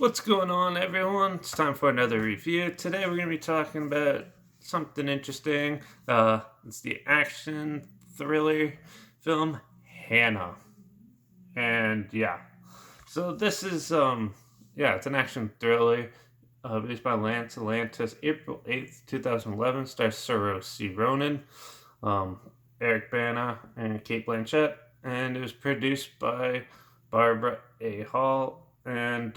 What's going on, everyone? It's time for another review. Today, we're going to be talking about something interesting. It's the action thriller film Hanna, and so this is it's an action thriller released by Lance Atlantis, April 2011. Stars Saoirse C. Ronan, um, Eric Bana, and Kate Blanchett, and it was produced by Barbara A. Hall and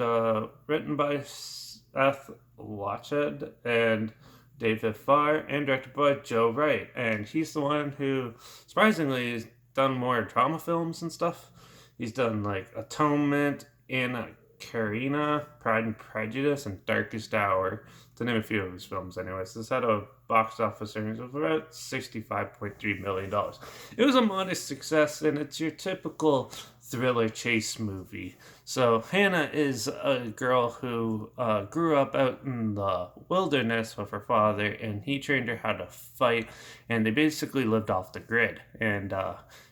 written by Seth Lached and David Farr and directed by Joe Wright. And he's the one who, surprisingly, has done more drama films and stuff. He's done like Atonement, Anna Karina, Pride and Prejudice, and Darkest Hour, to name a few of his films, anyways. This had a box office earnings of about $65.3 million. It was a modest success, and it's your typical thriller chase movie. So, Hannah is a girl who grew up out in the wilderness with her father, and he trained her how to fight, and they basically lived off the grid. And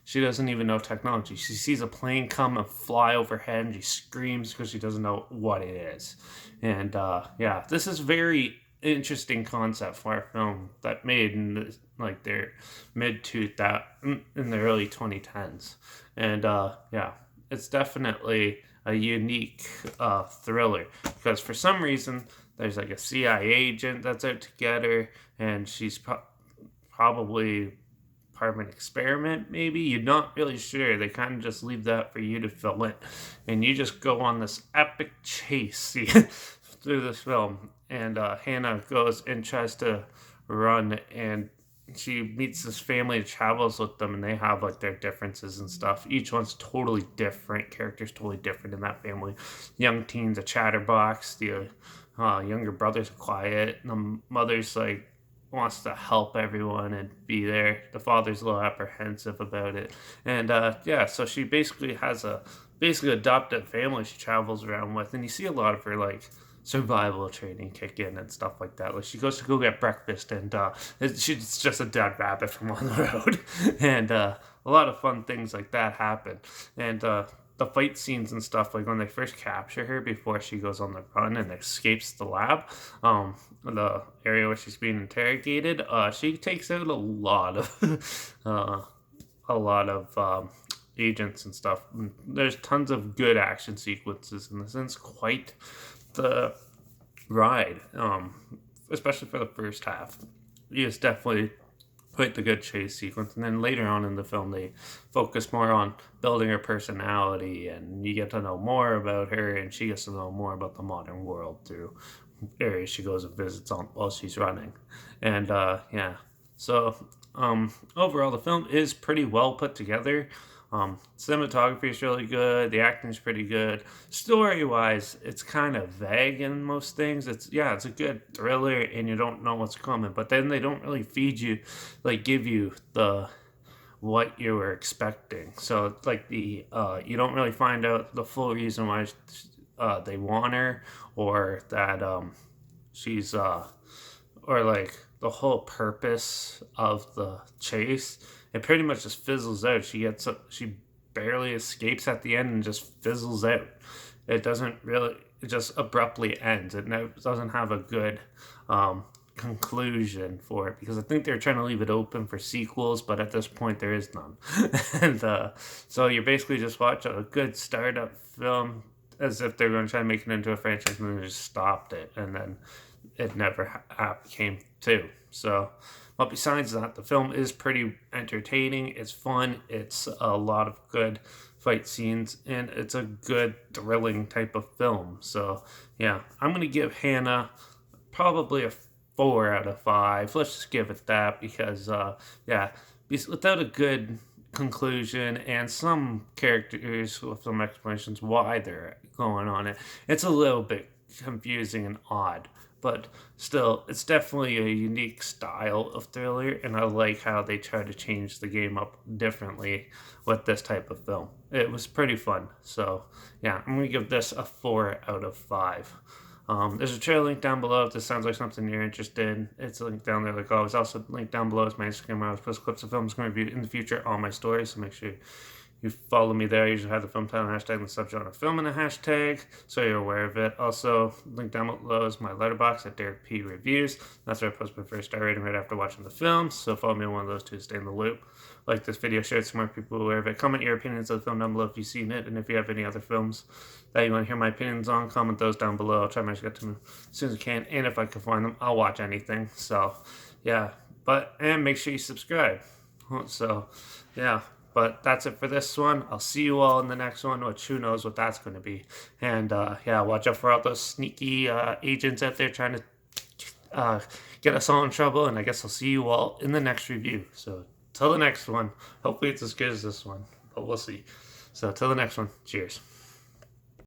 she doesn't even know technology. She sees a plane come and fly overhead, and she screams because she doesn't know what it is. And this is very interesting concept for a film that made in their mid 2000 in the early 2010s. And it's definitely a unique thriller because for some reason there's like a CIA agent that's out to get her, and she's probably part of an experiment, maybe. You're not really sure. They kind of just leave that for you to fill in. And you just go on this epic chase through this film. And Hannah goes and tries to run, and she meets this family and travels with them, and they have like their differences and stuff. Each one's totally different. Characters totally different in that family. Young teens a chatterbox. The younger brother's quiet. And the mother's like wants to help everyone and be there. The father's a little apprehensive about it. And so she basically has a adopted family she travels around with, and you see a lot of her like survival training kick in and stuff like that. Like she goes to go get breakfast, and she's just a dead rabbit from on the road. And a lot of fun things like that happen. And the fight scenes and stuff, like when they first capture her before she goes on the run and escapes the lab, the area where she's being interrogated, she takes out a lot of agents and stuff. There's tons of good action sequences in this, and it's quite the ride, especially for the first half. It's definitely quite the good chase sequence, and then later on in the film they focus more on building her personality, and you get to know more about her, and she gets to know more about the modern world through areas she goes and visits on while she's running. And so overall the film is pretty well put together. Cinematography is really good. The acting is pretty good. Story wise, it's kind of vague in most things. It's a good thriller, and you don't know what's coming. But then they don't really feed you, like give you the what you were expecting. So like you don't really find out the full reason why they want her, or that she's or like the whole purpose of the chase. It pretty much just fizzles out. She barely escapes at the end and just fizzles out. It doesn't really. It just abruptly ends. It doesn't have a good conclusion for it, because I think they're trying to leave it open for sequels, but at this point there is none. And so you're basically just watching a good startup film as if they're going to try to make it into a franchise, and then they just stopped it, and then it never came to. So, but besides that, the film is pretty entertaining. It's fun. It's a lot of good fight scenes, and it's a good thrilling type of film. So I'm going to give Hannah probably a 4 out of 5. Let's just give it that, because without a good conclusion and some characters with some explanations why they're going on it, it's a little bit confusing and odd. But still, it's definitely a unique style of thriller, and I like how they try to change the game up differently with this type of film. It was pretty fun. So I'm going to give this a 4 out of 5. There's a trailer link down below if this sounds like something you're interested in. It's a link down there like always. Also linked down below is my Instagram where I post clips of films I'm going to review in the future on my stories, so make sure you follow me there. I usually have the film title hashtag and the subgenre film in the hashtag, so you're aware of it. Also, link down below is my letterbox at Derek P Reviews. That's where I post my first star rating right after watching the film. So follow me on one of those two to stay in the loop. Like this video, share it so more people are aware of it. Comment your opinions of the film down below if you've seen it, and if you have any other films that you want to hear my opinions on, comment those down below. I'll try my best to get to them as soon as I can, and if I can find them, I'll watch anything. So, yeah, and make sure you subscribe. So, yeah. But that's it for this one. I'll see you all in the next one, which who knows what that's going to be. And yeah, watch out for all those sneaky agents out there trying to get us all in trouble. And I guess I'll see you all in the next review. So till the next one, hopefully it's as good as this one, but we'll see. So till the next one, cheers.